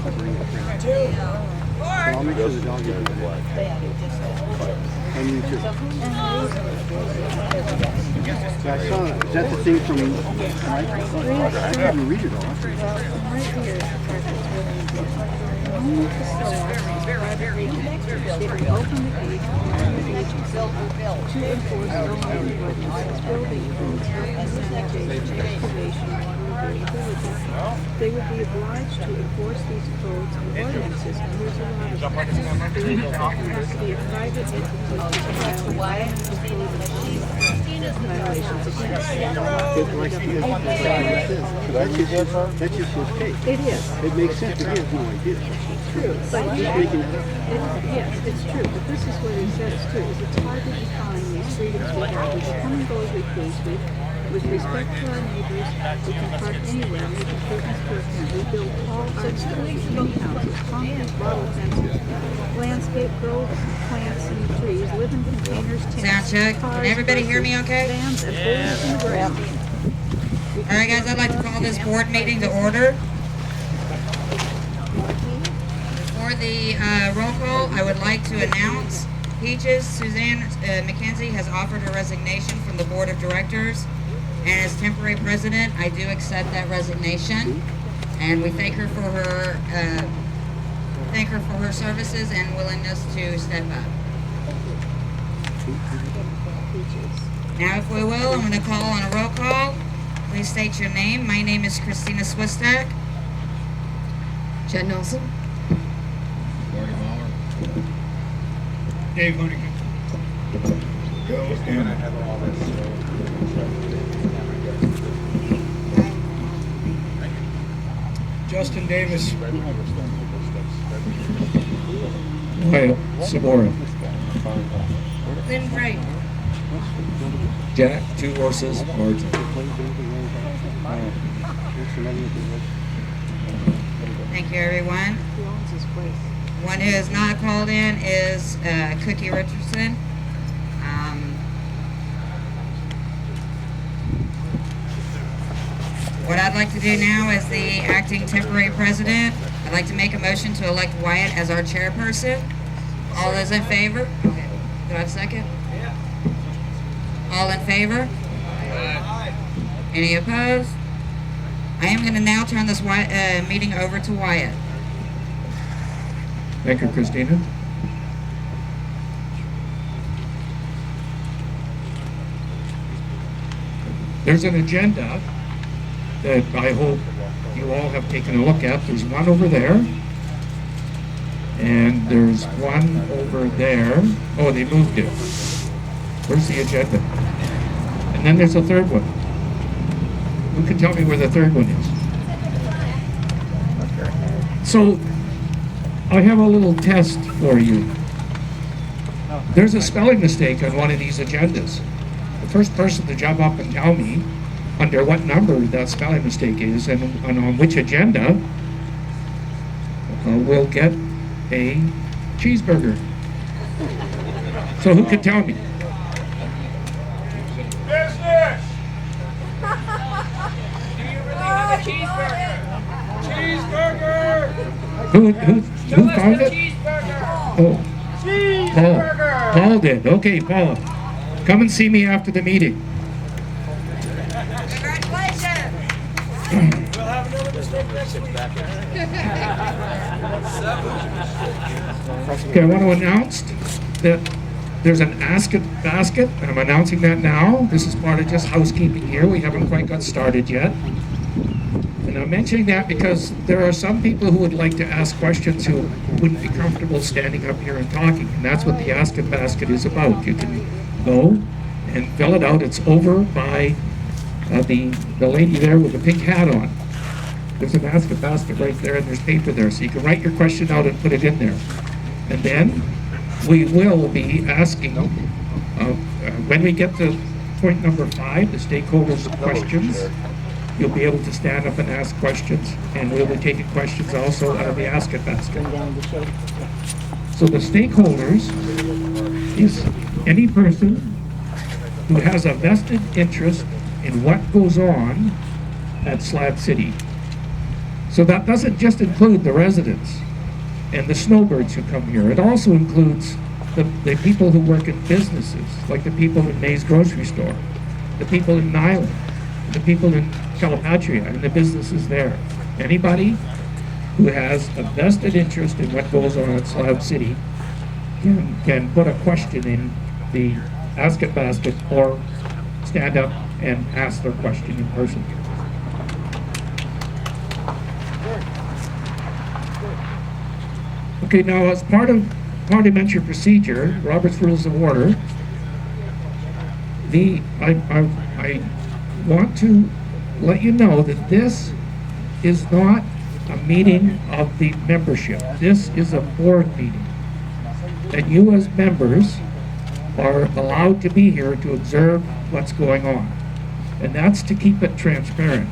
I'll make sure the dog is black. And you too. So I saw, is that the thing from Mike? I didn't read it all. Right here, only facility, it opened the gate, to enforce zoning ordinances, building codes, and sanitation, excavation, water availability. They would be obliged to enforce these codes and ordinances, and there's a lot of them. There has to be a private entity to file violations against That's just his case. It is. It makes sense, but he has no idea. It's true. But He's making it up. yes, it's true. But this is what it says too, is it's hard to define these freedoms we have. We can come and go as we please. With respect to our neighbors, we can park anywhere, we can business to attend. We build tall artificial houses, concrete bottle fences, landscape, grow plants and trees, live in containers, Sound tents, check. cars, Can everybody hear me okay? vans, and holes in the ground. All right, guys, I'd like to call this board meeting to order. For the roll call, I would like to announce Peaches Suzanne McKenzie has offered her resignation from the board of directors. And as temporary president, I do accept that resignation, and we thank her for her services and willingness to step up. Now, if we will, I'm going to call on a roll call. Please state your name. My name is Christina Swistak. Jen Nelson. Marty Mahler. Dave Huntington. Joe Stanley. Justin Davis. Wyatt Sabora. Lynn Bright. Jack, 2 horses, Martin. Thank you, everyone. Who owns this place? One who is not called in is Cookie Richardson. What I'd like to do now as the acting temporary president, I'd like to make a motion to elect Wyatt as our chairperson. All those in favor? Okay. Do I have a second? All in favor? Any opposed? I am going to now turn this meeting over to Wyatt. Thank you, Christina. There's an agenda that I hope you all have taken a look at. There's one over there, and there's one over there. Oh, they moved it. Where's the agenda? And then there's a third one. Who can tell me where the third one is? So, I have a little test for you. There's a spelling mistake on one of these agendas. The first person to jump up and tell me under what number that spelling mistake is and on which agenda will get a cheeseburger. So who can tell me? Business! Do you really have a cheeseburger? Cheeseburger! Who found it? Cheeseburger! Oh, Cheeseburger! Paul did. Okay, Paul. Come and see me after the meeting. Congratulations! We'll have another mistake next week. Okay, I want to announce that there's an Ask It basket, and I'm announcing that now. This is part of just housekeeping here. We haven't quite got started yet. And I'm mentioning that because there are some people who would like to ask questions who wouldn't be comfortable standing up here and talking. And that's what the Ask It basket is about. You can go and fill it out. It's over by the lady there with the pink hat on. There's an Ask It basket right there, and there's paper there. So you can write your question out and put it in there. And then we will be asking, when we get to point number 5, the stakeholders' questions, you'll be able to stand up and ask questions, and we'll be taking questions also out of the Ask It basket. So the stakeholders is any person who has a vested interest in what goes on at Slab City. So that doesn't just include the residents and the snowbirds who come here. It also includes the people who work in businesses, like the people in May's grocery store, the people in Nyland, the people in Calipatria, and the businesses there. Anybody who has a vested interest in what goes on in Slab City can put a question in the Ask It basket or stand up and ask their question in person. Okay, now as part of parliamentary procedure, Robert's Rules of Order, I want to let you know that this is not a meeting of the membership. This is a board meeting. And you as members are allowed to be here to observe what's going on. And that's to keep it transparent,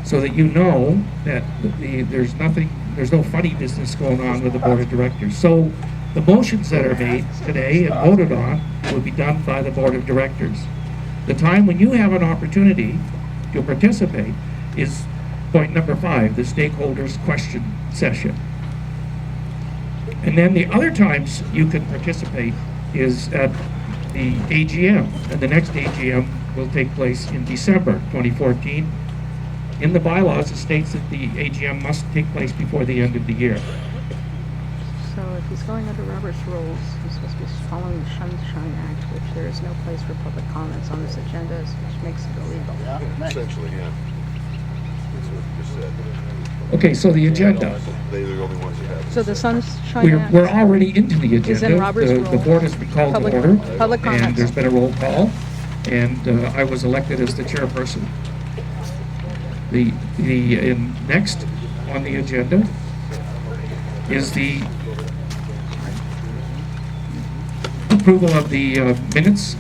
so that you know that there's no funny business going on with the board of directors. So the motions that are made today and voted on will be done by the board of directors. The time when you have an opportunity to participate is point number 5, the stakeholders question session. And then the other times you can participate is at the AGM, and the next AGM will take place in December 2014. In the bylaws, it states that the AGM must take place before the end of the year. So if he's going under Robert's rules, he's supposed to be following the Sunshine Act, which there is no place for public comments on this agenda, which makes it illegal. Essentially, yeah. That's what you just said. Okay, so the agenda. They're the only ones that have. So the Sunshine Act We're already into the is in agenda. Robert's The rules. board has been called to Public- order. public And comments. there's been a roll call, and I was elected as the chairperson. Next on the agenda is the approval of the minutes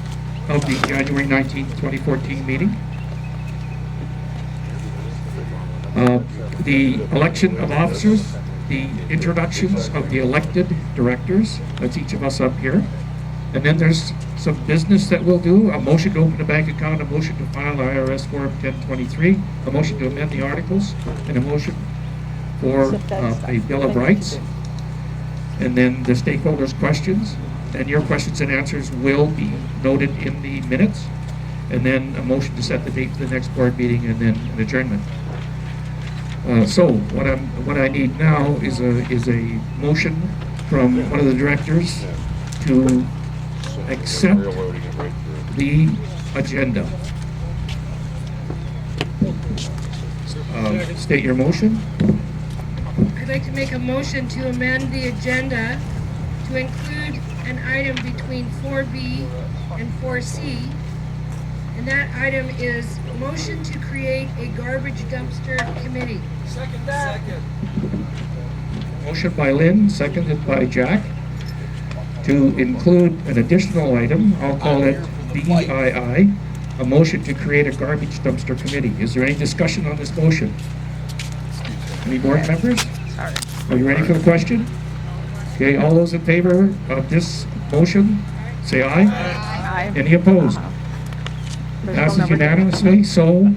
of the January 19th, 2014 meeting. The election of officers, the introductions of the elected directors, that's each of us up here. And then there's some business that we'll do, a motion to open a bank account, a motion to file IRS Form 1023, a motion to amend the articles, and a motion for a Bill of Rights. And then the stakeholders' questions, and your questions and answers will be noted in the minutes. And then a motion to set the date for the next board meeting, and then an adjournment. So what I need now is a motion from one of the directors to accept the agenda. State your motion. I'd like to make a motion to amend the agenda to include an item between 4B and 4C. And that item is motion to create a garbage dumpster committee. Second that. Motion by Lynn, seconded by Jack, to include an additional item, I'll call it DII, a motion to create a garbage dumpster committee. Is there any discussion on this motion? Any board members? Are you ready for the question? Okay, all those in favor of this motion, say aye. Aye. Any opposed? There's no Passes number. unanimously, so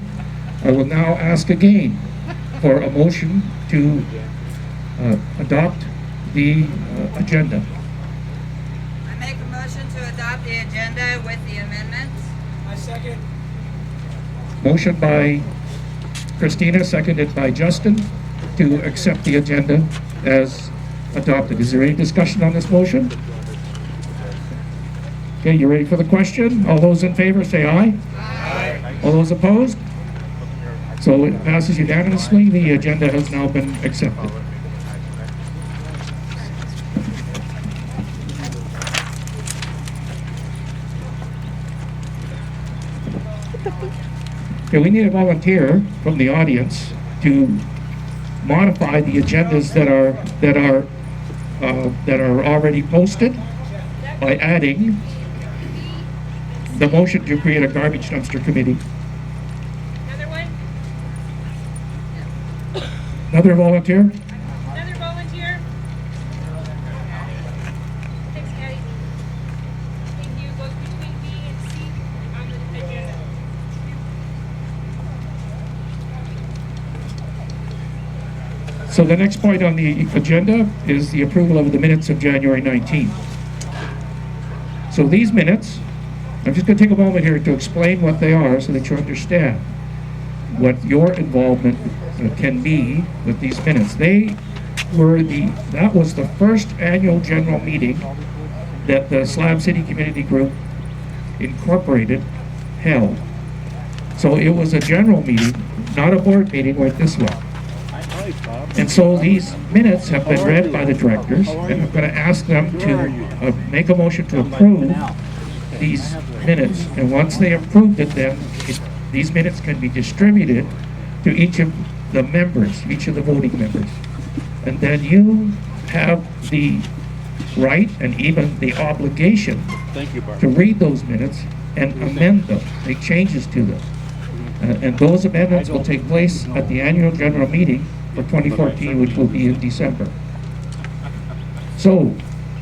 I will now ask again for a motion to adopt the agenda. I make a motion to adopt the agenda with the amendments. I second. Motion by Christina, seconded by Justin, to accept the agenda as adopted. Is there any discussion on this motion? Okay, you ready for the question? All those in favor say aye. Aye. All those opposed? So it passes unanimously. The agenda has now been accepted. Okay, we need a volunteer from the audience to modify the agendas that are already posted by adding the motion to create a garbage dumpster committee. Another one? Another volunteer? Another volunteer? Thanks, Patty. Thank you. Goes between B and C on the agenda. So the next point on the agenda is the approval of the minutes of January 19th. So these minutes, I'm just going to take a moment here to explain what they are so that you understand what your involvement can be with these minutes. That was the first annual general meeting that the Slab City Community Group Incorporated held. So it was a general meeting, not a board meeting like this one. And so these minutes have been read by the directors, and I'm going to ask them to make a motion to approve these minutes. And once they approved it, then these minutes can be distributed to each of the members, each of the voting members. And then you have the right and even the obligation to read those minutes and amend them, make changes to them. And those amendments will take place at the annual general meeting for 2014, which will be in December. So,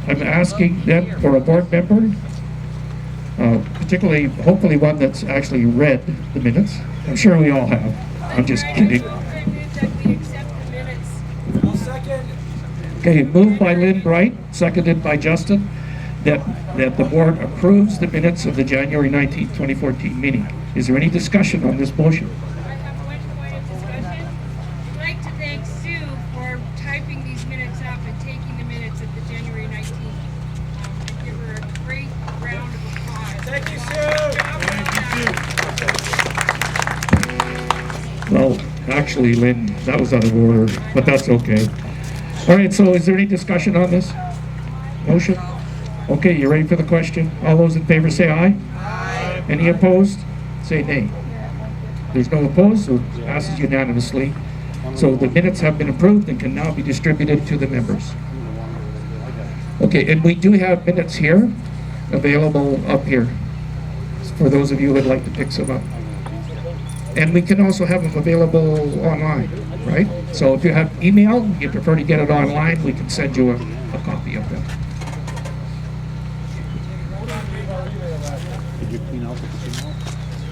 I'm asking then for a board member, particularly, hopefully one that's actually read the minutes. I'm sure we all have. I'm just kidding. I move that we accept the minutes. I'll second. Okay, moved by Lynn Bright, seconded by Justin, that the board approves the minutes of the January 19th, 2014 meeting. Is there any discussion on this motion? I have one point of discussion. I'd like to thank Sue for typing these minutes up and taking the minutes at the January 19th. And give her a great round of applause. Thank you, Sue. Well, actually, Lynn, that was out of order, but that's okay. All right, so is there any discussion on this motion? Okay, you ready for the question? All those in favor say aye. Aye. Any opposed? Say nay. There's no opposed, so it passes unanimously. So the minutes have been approved and can now be distributed to the members. Okay, and we do have minutes here, available up here, for those of you who would like to pick some up. And we can also have them available online, right? So if you have email, you prefer to get it online, we can send you a copy of them.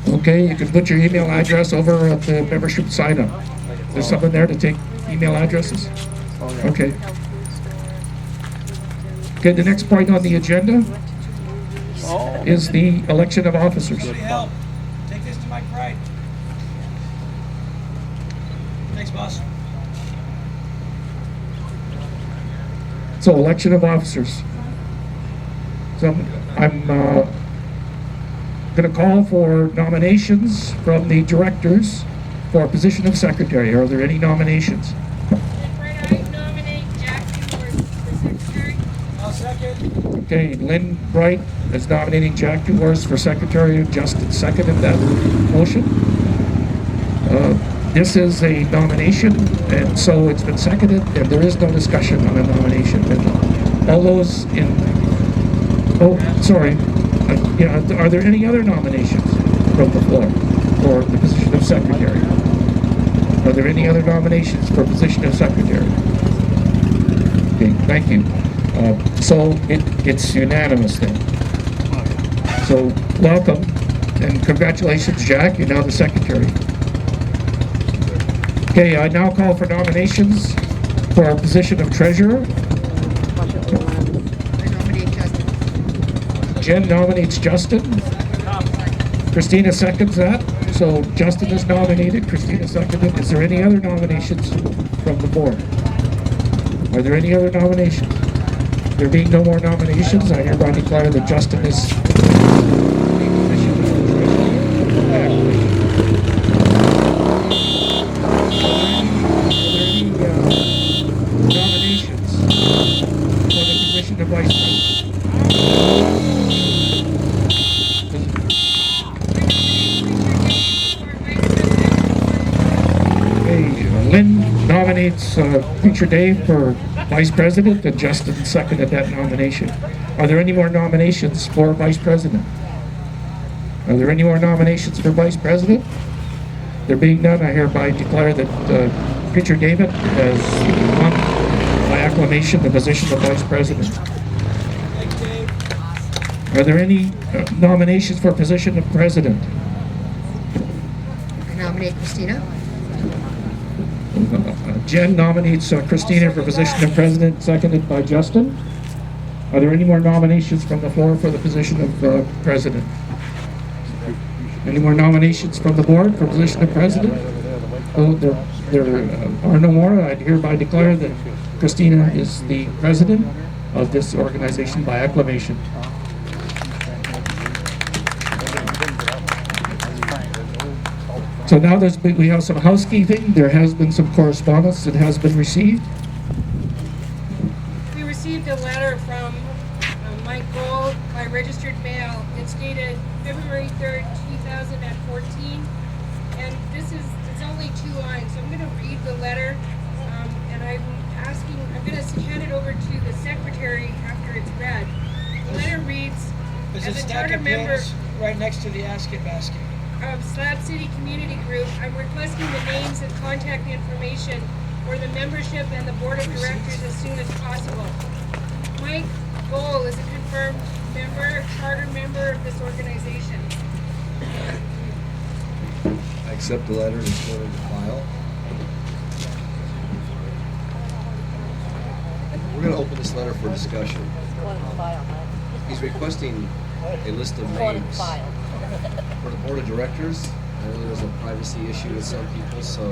Okay, you can put your email address over at the membership sign up. There's something there to take email addresses? Okay. Okay, the next point on the agenda is the election of officers. Somebody help. Take this to Mike Wright. Thanks, boss. So, election of officers. So I'm going to call for nominations from the directors for a position of secretary. Are there any nominations? I nominate Jackie for secretary. I'll second. Okay, Lynn Bright is nominating Jack Dewars for secretary. Justin seconded that motion. This is a nomination, and so it's been seconded, and there is no discussion on a nomination. And all those in, oh, sorry, yeah, are there any other nominations from the floor for the position of secretary? Are there any other nominations for position of secretary? Okay, thank you. So it's unanimous then. So welcome and congratulations, Jack. You're now the secretary. Okay, I now call for nominations for our position of treasurer. I nominate Justin. Jen nominates Justin. Christina seconds that. So Justin is nominated, Christina seconded. Is there any other nominations from the board? Are there any other nominations? There being no more nominations, I hereby declare that Justin is nominations for the position of vice president? Lynn nominates Preacher Dave for vice president, and Justin seconded that nomination. Are there any more nominations for vice president? Are there any more nominations for vice president? There being none, I hereby declare that Preacher David has won by acclamation the position of vice president. Thanks, Dave. Are there any nominations for position of president? I nominate Christina. Jen nominates Christina for position of president, seconded by Justin. Are there any more nominations from the floor for the position of president? Any more nominations from the board for position of president? Oh, there are no more. I hereby declare that Christina is the president of this organization by acclamation. So now we have some housekeeping. There has been some correspondence that has been received. We received a letter from Mike Gold by registered mail. It's dated February 3rd, 2014. And it's only 2 lines. So I'm going to read the letter. And I'm going to hand it over to the secretary after it's read. The letter reads, There's a as a stack charter of member pins right next to the asket basket. of Slab City Community Group, I'm requesting the names and contact information for the membership and the board of directors as soon as possible. Mike Goal is a confirmed member, charter member of this organization. I accept the letter and it's going to the file. We're going to open this letter for discussion. He's requesting a list of names for the board of directors. I know there's a privacy issue with some people, so.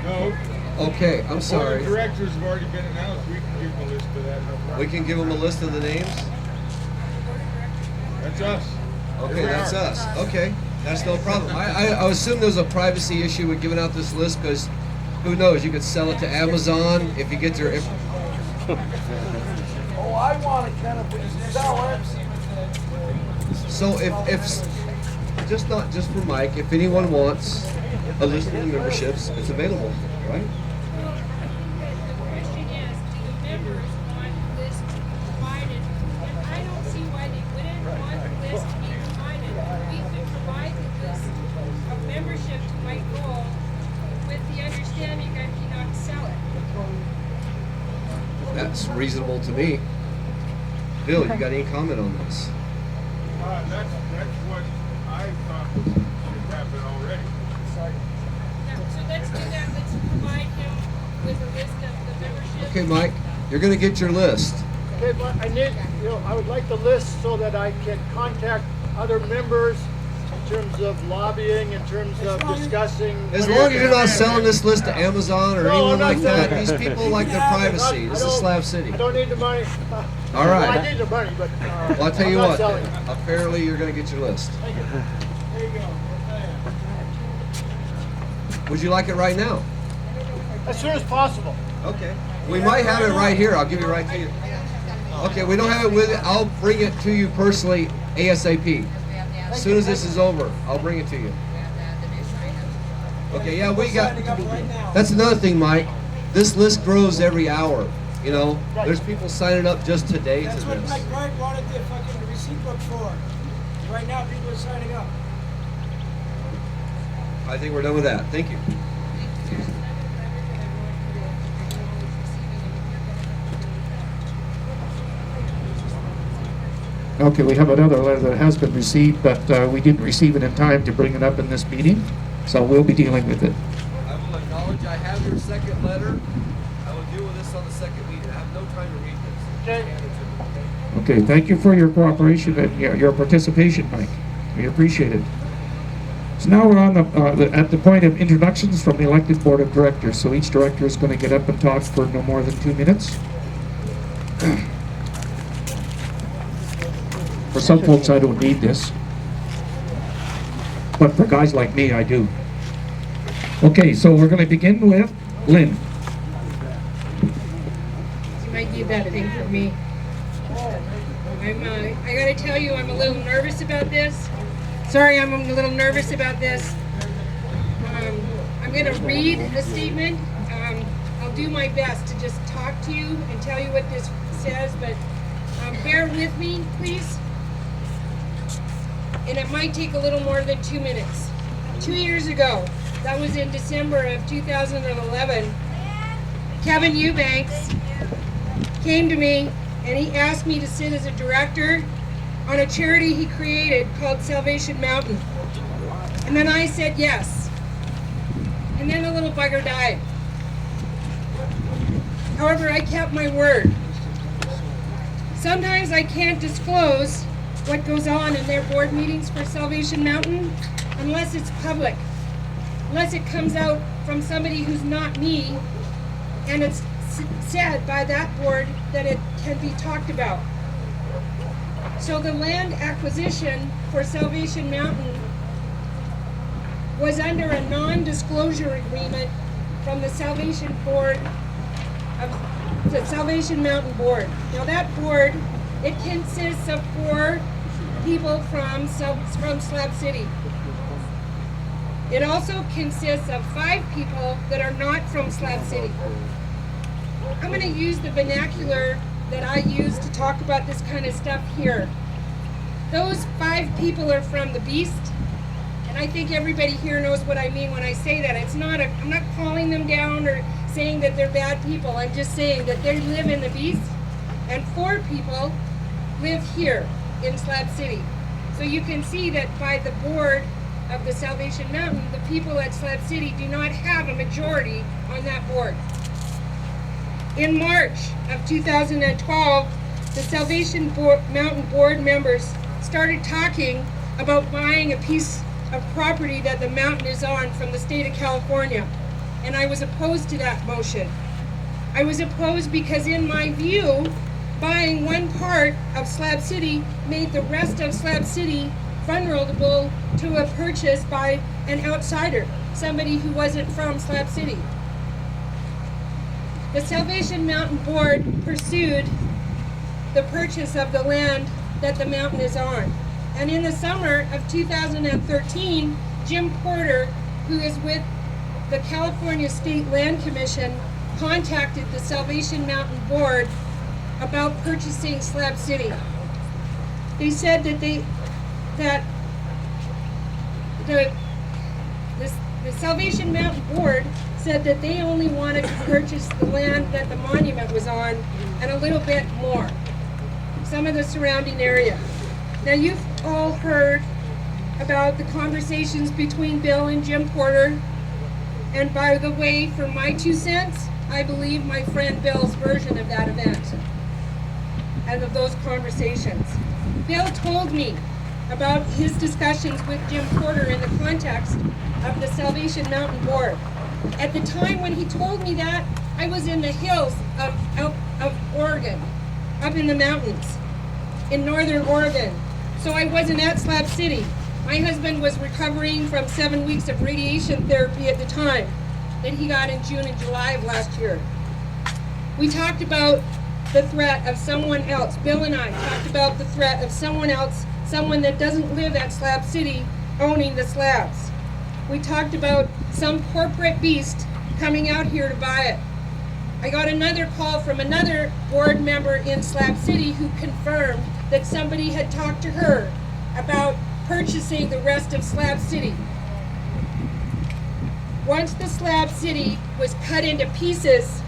No. Okay, I'm sorry. Board of directors have already been announced. We can give them a list of that. No problem. We can give them a list of the names? That's us. Okay, Here we that's are. us. Okay, that's no problem. I assume there's a privacy issue with giving out this list because who knows? You could sell it to Amazon if you get their. Oh, I want to kind of sell it. So if just not just for Mike, if anyone wants a list of the memberships, it's available, right? The question is, do the members want the list provided? And I don't see why they wouldn't want the list to be provided. We could provide the list of membership to Mike Goal with the understanding that he not sell it. That's reasonable to me. Bill, you got any comment on this? That's what I thought should happen already. So let's do that. Let's provide him with a list of the membership. Okay, Mike, you're gonna get your list. Okay, but I would like the list so that I can contact other members in terms of lobbying, in terms of discussing. As long as you're not selling this list to Amazon or No, anyone I'm not like that, selling it. these people like their privacy. This is Slab City. I don't need the money. All Well, I right. need the money, but Well, I'll tell you I'm not what. selling Then. it. Apparently, you're gonna get your list. There you go. Would you like it right now? As soon as possible. Okay. We might have it right here. I'll give it right to you. Okay, we don't have it with it. I'll bring it to you personally ASAP. As soon as this is over, I'll bring it to you. Okay, yeah, we got. That's another thing, Mike. This list grows every hour. You know, there's people signing up just today to That's what this. Mike Wright wanted the fucking receipt book for. Right now, people are signing up. I think we're done with that. Thank you. Okay, we have another letter that has been received, but we didn't receive it in time to bring it up in this meeting, so we'll be dealing with it. I will acknowledge I have your second letter. I will deal with this on the second meeting. I have no time to read this. Okay, thank you for your cooperation and your participation, Mike. We appreciate it. So now we're on at the point of introductions from the elected board of directors. So each director is going to get up and talk for no more than 2 minutes. For some folks, I don't need this, but for guys like me, I do. Okay, so we're going to begin with Lynn. You might need that thing for me. I gotta tell you, I'm a little nervous about this. Sorry, I'm a little nervous about this. I'm gonna read a statement. I'll do my best to just talk to you and tell you what this says, but bear with me, please. And it might take a little more than 2 minutes. 2 years ago, that was in December of 2011, Kevin Eubanks came to me and he asked me to sit as a director on a charity he created called Salvation Mountain. And then I said yes. and then the little bugger died. However, I kept my word. Sometimes I can't disclose what goes on in their board meetings for Salvation Mountain unless it's public, unless it comes out from somebody who's not me, and it's said by that board that it can be talked about. So the land acquisition for Salvation Mountain was under a non-disclosure agreement from the Salvation Board of the Salvation Mountain Board. Now that board, it consists of 4 people from Slab City. It also consists of 5 people that are not from Slab City. I'm going to use the vernacular that I use to talk about this kind of stuff here. Those 5 people are from the Beast, and I think everybody here knows what I mean when I say that. I'm not calling them down or saying that they're bad people. I'm just saying that they live in the Beast, and 4 people live here in Slab City. So you can see that by the board of the Salvation Mountain, the people at Slab City do not have a majority on that board. In March of 2012, the Salvation Mountain board members started talking about buying a piece of property that the mountain is on from the state of California, and I was opposed to that motion. I was opposed because, in my view, buying one part of Slab City made the rest of Slab City vulnerable to a purchase by an outsider, somebody who wasn't from Slab City. The Salvation Mountain Board pursued the purchase of the land that the mountain is on. And in the summer of 2013, Jim Porter, who is with the California State Land Commission, contacted the Salvation Mountain Board about purchasing Slab City. They said that the Salvation Mountain Board said that they only wanted to purchase the land that the monument was on and a little bit more, some of the surrounding area. Now, you've all heard about the conversations between Bill and Jim Porter, and by the way, for my 2 cents, I believe my friend Bill's version of that event and of those conversations. Bill told me about his discussions with Jim Porter in the context of the Salvation Mountain Board. At the time when he told me that, I was in the hills of Oregon, up in the mountains, in northern Oregon. So I wasn't at Slab City. My husband was recovering from 7 weeks of radiation therapy at the time that he got in June and July of last year. We talked about the threat of someone else. Bill and I talked about the threat of someone else, someone that doesn't live at Slab City, owning the slabs. We talked about some corporate beast coming out here to buy it. I got another call from another board member in Slab City who confirmed that somebody had talked to her about purchasing the rest of Slab City. Once the Slab City was cut into pieces,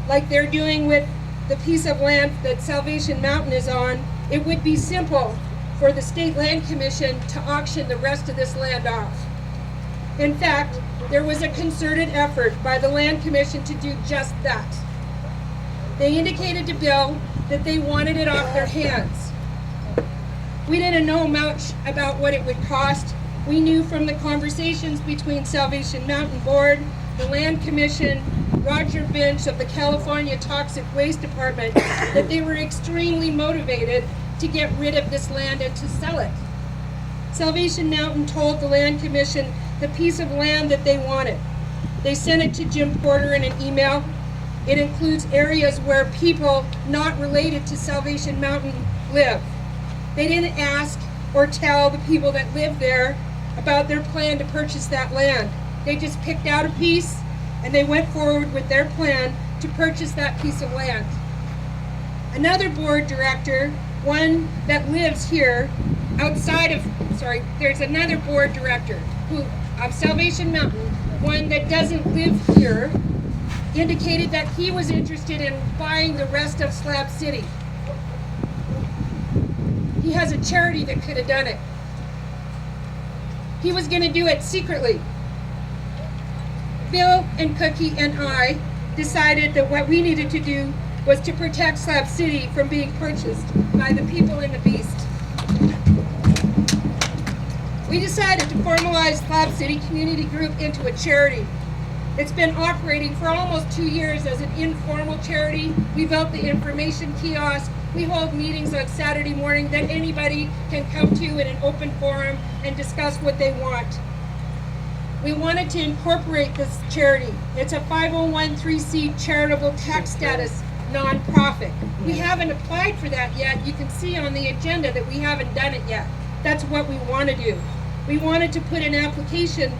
like they're doing with the piece of land that Salvation Mountain is on, it would be simple for the State Land Commission to auction the rest of this land off. In fact, there was a concerted effort by the Land Commission to do just that. They indicated to Bill that they wanted it off their hands. We didn't know much about what it would cost. We knew from the conversations between Salvation Mountain Board, the Land Commission, Roger Bench of the California Toxic Waste Department, that they were extremely motivated to get rid of this land and to sell it. Salvation Mountain told the Land Commission the piece of land that they wanted. They sent it to Jim Porter in an email. It includes areas where people not related to Salvation Mountain live. They didn't ask or tell the people that live there about their plan to purchase that land. They just picked out a piece and they went forward with their plan to purchase that piece of land. Another board director, one that lives here outside of, there's another board director of Salvation Mountain, one that doesn't live here, indicated that he was interested in buying the rest of Slab City. He has a charity that could have done it. He was going to do it secretly. Bill and Cookie and I decided that what we needed to do was to protect Slab City from being purchased by the people in the beast. We decided to formalize Slab City Community Group into a charity. It's been operating for almost 2 years as an informal charity. We built the information kiosk. We hold meetings on Saturday morning that anybody can come to in an open forum and discuss what they want. We wanted to incorporate this charity. It's a 501(c) charitable tax status nonprofit. We haven't applied for that yet. You can see on the agenda that we haven't done it yet. That's what we want to do. We wanted to put an application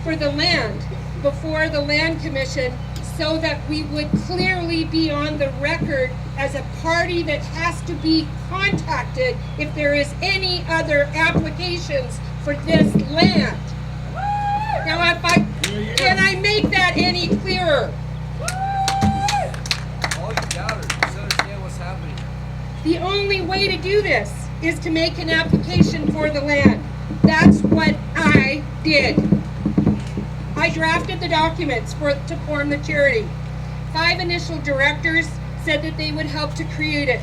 for the land before the Land Commission so that we would clearly be on the record as a party that has to be contacted if there is any other applications for this land. Now, can I make that any clearer? All you doubters, just understand what's happening. The only way to do this is to make an application for the land. That's what I did. I drafted the documents to form the charity. 5 initial directors said that they would help to create it.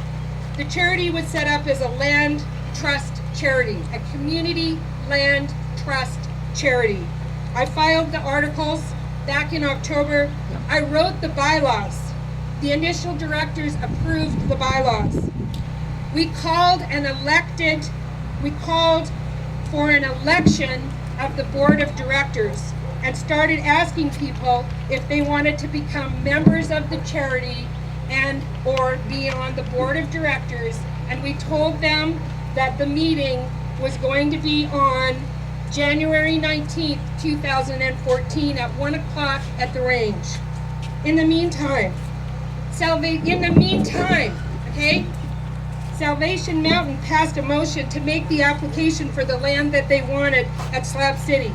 The charity was set up as a land trust charity, a community land trust charity. I filed the articles back in October. I wrote the bylaws. The initial directors approved the bylaws. We called for an election of the board of directors and started asking people if they wanted to become members of the charity and or be on the board of directors. And we told them that the meeting was going to be on January 19th, 2014 at 1 o'clock at the range. In the meantime, okay, Salvation Mountain passed a motion to make the application for the land that they wanted at Slab City.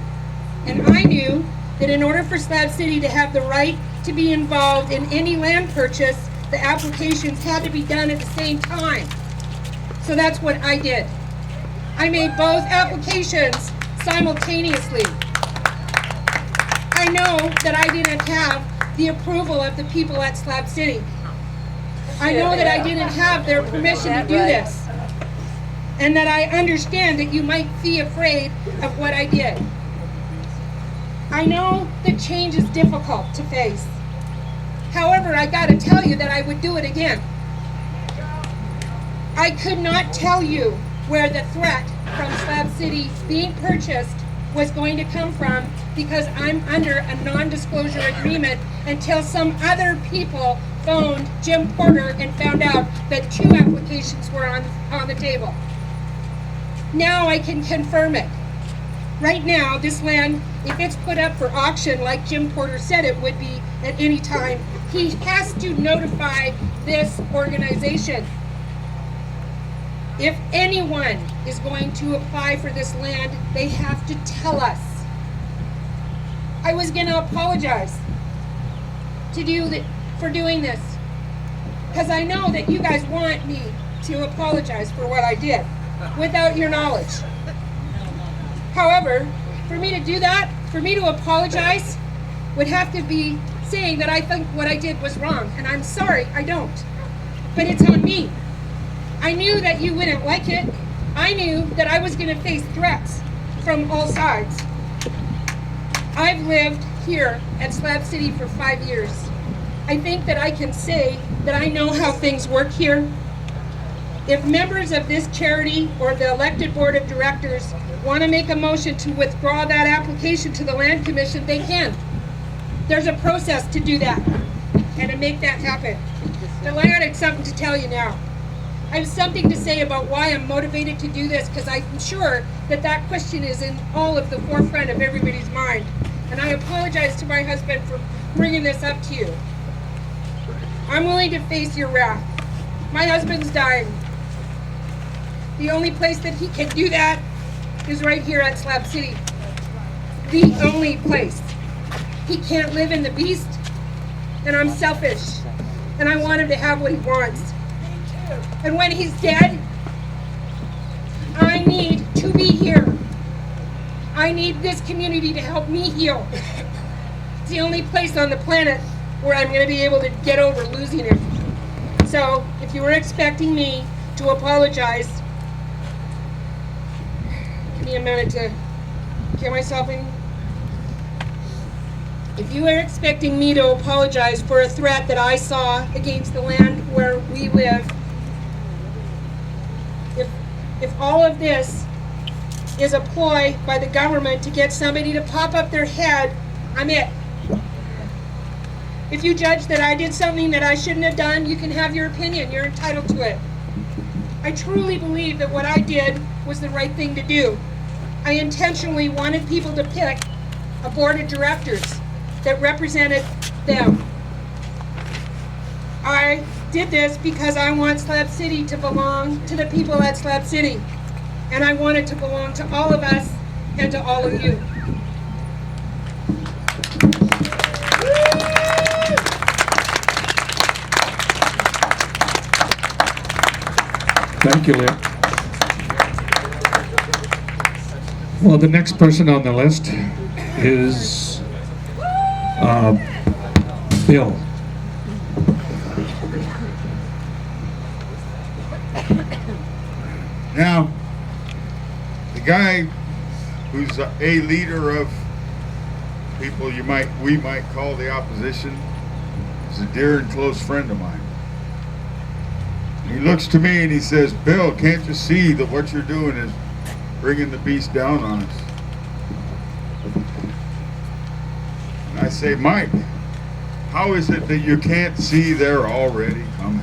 And I knew that in order for Slab City to have the right to be involved in any land purchase, the applications had to be done at the same time. So that's what I did. I made both applications simultaneously. I know that I didn't have the approval of the people at Slab City. I know that I didn't have their permission to do this. And that I understand that you might be afraid of what I did. I know that change is difficult to face. However, I gotta tell you that I would do it again. I could not tell you where the threat from Slab City being purchased was going to come from because I'm under a non-disclosure agreement until some other people phoned Jim Porter and found out that 2 applications were on the table. Now I can confirm it. Right now, this land, if it's put up for auction like Jim Porter said it would be at any time, he has to notify this organization. If anyone is going to apply for this land, they have to tell us. I was going to apologize for doing this because I know that you guys want me to apologize for what I did without your knowledge. However, for me to do that, for me to apologize, would have to be saying that I think what I did was wrong, and I'm sorry, I don't. But it's on me. I knew that you wouldn't like it. I knew that I was going to face threats from all sides. I've lived here at Slab City for 5 years. I think that I can say that I know how things work here. If members of this charity or the elected board of directors want to make a motion to withdraw that application to the Land Commission, they can. There's a process to do that and to make that happen. The land had something to tell you now. I have something to say about why I'm motivated to do this because I'm sure that that question is in all of the forefront of everybody's mind. And I apologize to my husband for bringing this up to you. I'm willing to face your wrath. My husband's dying. The only place that he can do that is right here at Slab City. The only place. He can't live in the beast, and I'm selfish, and I want him to have what he wants. And when he's dead, I need to be here. I need this community to help me heal. It's the only place on the planet where I'm going to be able to get over losing it. So, if you were expecting me to apologize, give me a minute to get myself in. If you were expecting me to apologize for a threat that I saw against the land where we live, if all of this is a ploy by the government to get somebody to pop up their head, I'm it. If you judge that I did something that I shouldn't have done, you can have your opinion. You're entitled to it. I truly believe that what I did was the right thing to do. I intentionally wanted people to pick a board of directors that represented them. I did this because I want Slab City to belong to the people at Slab City. And I want it to belong to all of us and to all of you. Thank you, Lynn. Well, the next person on the list is Bill. Now, the guy who's a leader of people we might call the opposition is a dear and close friend of mine. He looks to me and he says, "Bill, can't you see that what you're doing is bringing the beast down on us?" And I say, "Mike, how is it that you can't see they're already coming?"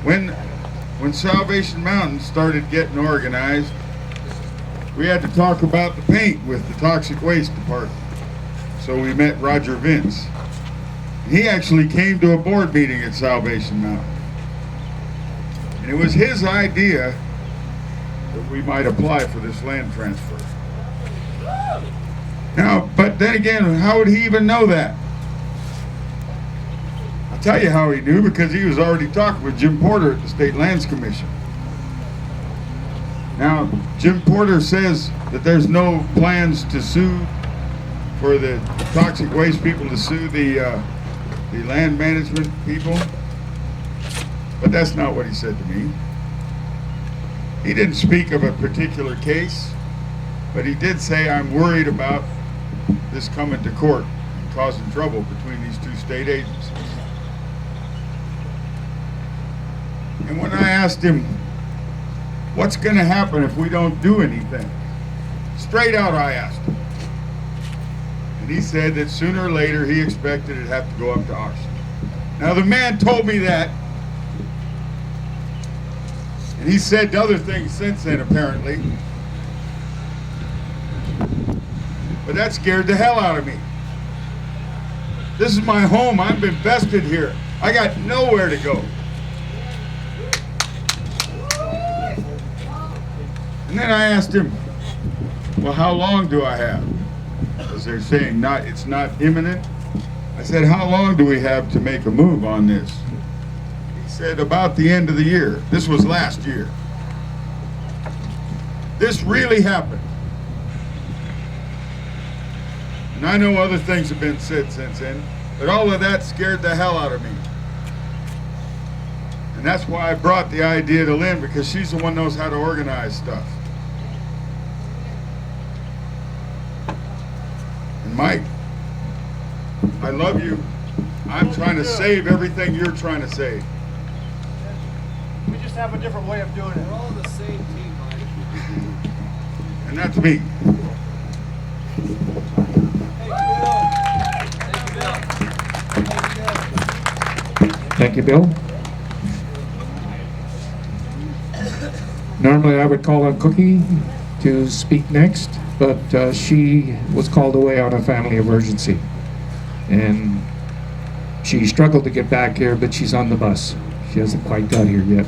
When Salvation Mountain started getting organized, we had to talk about the paint with the toxic waste department. So we met Roger Vince. He actually came to a board meeting at Salvation Mountain. And it was his idea that we might apply for this land transfer. Now, but then again, how would he even know that? I'll tell you how he knew, because he was already talking with Jim Porter at the State Lands Commission. Now, Jim Porter says that there's no plans to sue, for the toxic waste people to sue the land management people, but that's not what he said to me. He didn't speak of a particular case, but he did say, "I'm worried about this coming to court and causing trouble between these two state agencies." And when I asked him, "What's going to happen if we don't do anything?" Straight out I asked him. And he said that sooner or later he expected it'd have to go up to auction. Now the man told me that, and he said other things since then apparently, but that scared the hell out of me. This is my home. I've been vested here. I got nowhere to go. And then I asked him, "Well, how long do I have?" Because they're saying it's not imminent. I said, "How long do we have to make a move on this?" He said, "About the end of the year." This was last year. This really happened. And I know other things have been said since then, but all of that scared the hell out of me. And that's why I brought the idea to Lynn, because she's the one who knows how to organize stuff. And Mike, I love you. I'm trying to save everything you're trying to save. We just have a different way of doing it. We're all on the same team, Mike. And that's me. Thank you, Bill. Normally I would call on Cookie to speak next, but she was called away on a family emergency. And she struggled to get back here, but she's on the bus. She hasn't quite got here yet.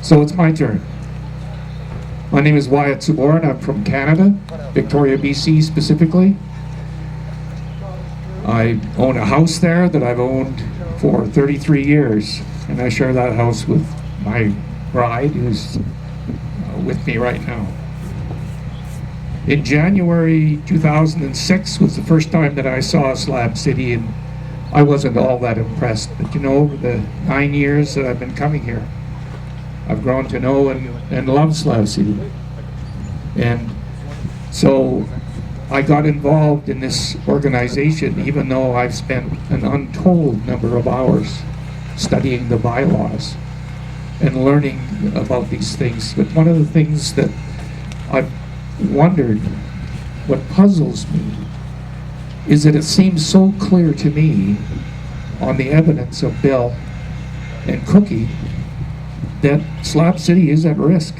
So it's my turn. My name is Wyatt Suboran. I'm from Canada, Victoria, BC specifically. I own a house there that I've owned for 33 years, and I share that house with my bride, who's with me right now. In January 2006 was the first time that I saw Slab City, and I wasn't all that impressed. But you know, over the 9 years that I've been coming here, I've grown to know and love Slab City. And so I got involved in this organization, even though I've spent an untold number of hours studying the bylaws and learning about these things. But one of the things that I've wondered, what puzzles me, is that it seems so clear to me on the evidence of Bill and Cookie that Slab City is at risk.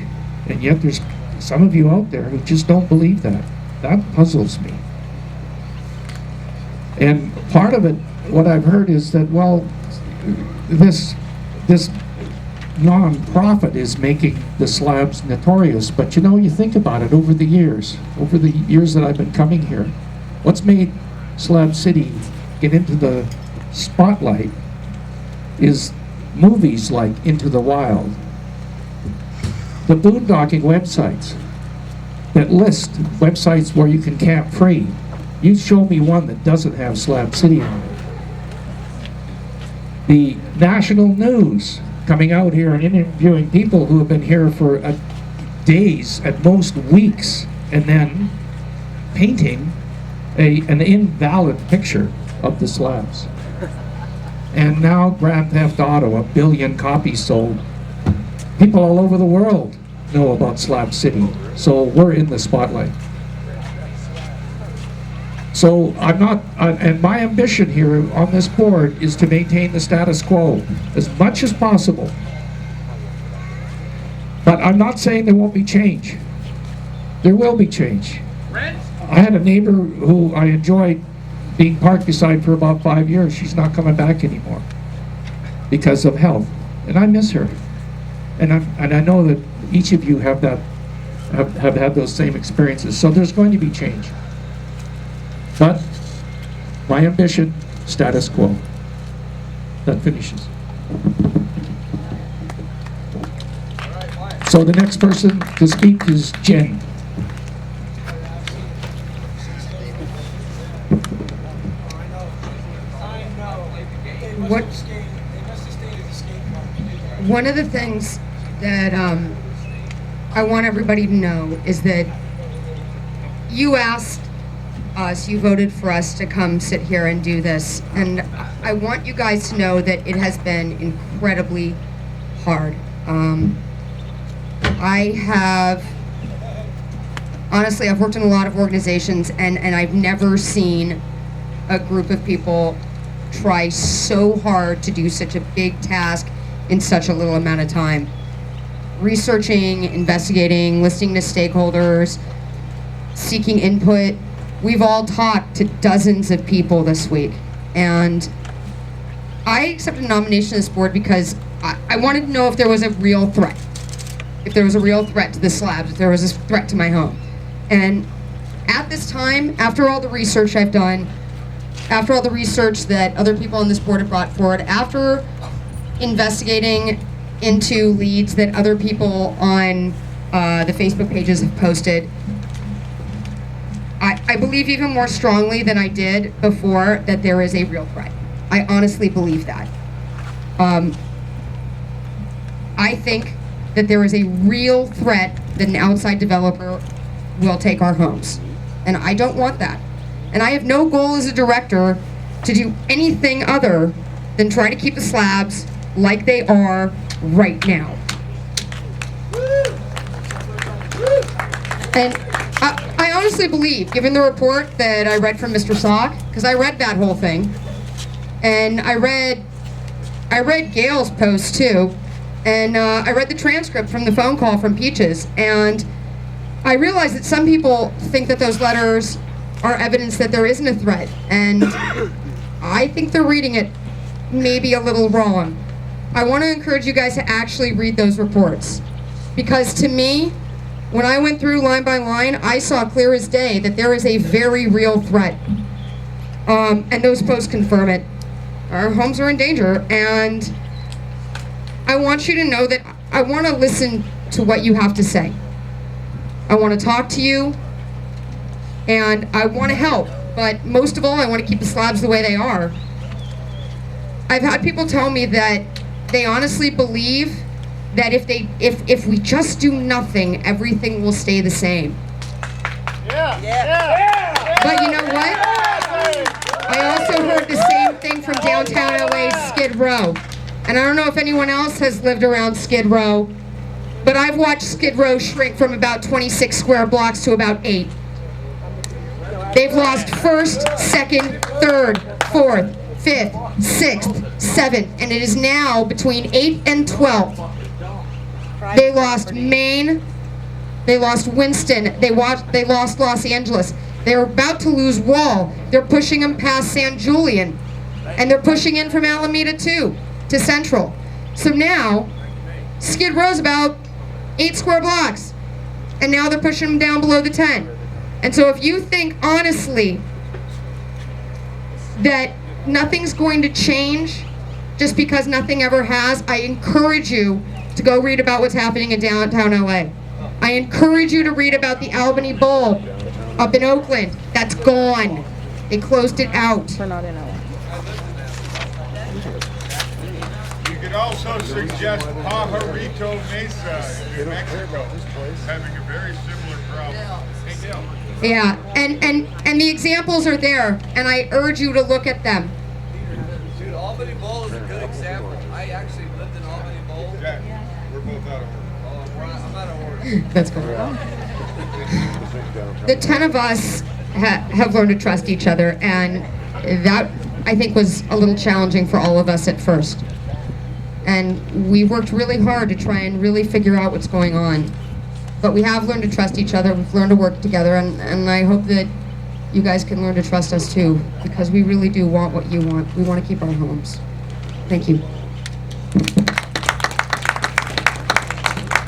And yet there's some of you out there who just don't believe that. That puzzles me. And part of it, what I've heard is that, well, this non-profit is making the slabs notorious. But you know, you think about it, over the years that I've been coming here, what's made Slab City get into the spotlight is movies like Into the Wild, the boondocking websites that list websites where you can camp free. You show me one that doesn't have Slab City on it. The national news coming out here and interviewing people who have been here for days, at most weeks, and then painting an invalid picture of the slabs. And now Grand Theft Auto, 1 billion copies sold. People all over the world know about Slab City, so we're in the spotlight. So I'm not, and my ambition here on this board is to maintain the status quo as much as possible. But I'm not saying there won't be change. There will be change. I had a neighbor who I enjoyed being parked beside for about 5 years. She's not coming back anymore because of health, and I miss her. And I know that each of you have had those same experiences. So there's going to be change. But my ambition, status quo. That finishes. So the next person to speak is Jen. What? One of the things that I want everybody to know is that you asked us, you voted for us to come sit here and do this, and I want you guys to know that it has been incredibly hard. Honestly, I've worked in a lot of organizations, and I've never seen a group of people try so hard to do such a big task in such a little amount of time. Researching, investigating, listening to stakeholders, seeking input. We've all talked to dozens of people this week, and I accepted a nomination to this board because I wanted to know if there was a real threat. If there was a real threat to the slabs, if there was a threat to my home. And at this time, after all the research I've done, after all the research that other people on this board have brought forward, after investigating into leads that other people on the Facebook pages have posted, I believe even more strongly than I did before that there is a real threat. I honestly believe that. I think that there is a real threat that an outside developer will take our homes. And I don't want that. And I have no goal as a director to do anything other than try to keep the slabs like they are right now. And I honestly believe, given the report that I read from Mr. Salk, because I read that whole thing, and I read Gail's post too, and I read the transcript from the phone call from Peaches, and I realized that some people think that those letters are evidence that there isn't a threat, and I think they're reading it maybe a little wrong. I want to encourage you guys to actually read those reports, because to me, when I went through line by line, I saw clear as day that there is a very real threat, and those posts confirm it. Our homes are in danger, and I want you to know that I want to listen to what you have to say. I want to talk to you. and I want to help, but most of all, I want to keep the slabs the way they are. I've had people tell me that they honestly believe that if we just do nothing, everything will stay the same. But you know what? I also heard the same thing from downtown LA, Skid Row. And I don't know if anyone else has lived around Skid Row, but I've watched Skid Row shrink from about 26 square blocks to about 8. They've lost 1st, 2nd, 3rd, 4th, 5th, 6th, 7th, and it is now between 8th and 12th. They lost Maine, they lost Winston, they lost Los Angeles. They're about to lose Wall. They're pushing them past San Julian. And they're pushing in from Alameda too, to Central. So now, Skid Row's about 8 square blocks. And now they're pushing them down below the 10. And so if you think honestly that nothing's going to change just because nothing ever has, I encourage you to go read about what's happening in downtown LA. I encourage you to read about the Albany Bowl up in Oakland. That's gone. They closed it out. We're not in LA. You could also suggest Pajarito Mesa in New Mexico, having a very similar problem. Yeah, and the examples are there, and I urge you to look at them. Dude, Albany Bowl is a good example. I actually lived in Albany Bowl. Yeah, we're both out of order. I'm out of order. That's cool. The 10 of us have learned to trust each other, and that, I think, was a little challenging for all of us at first. And we worked really hard to try and really figure out what's going on. But we have learned to trust each other, we've learned to work together, and I hope that you guys can learn to trust us too, because we really do want what you want. We want to keep our homes. Thank you.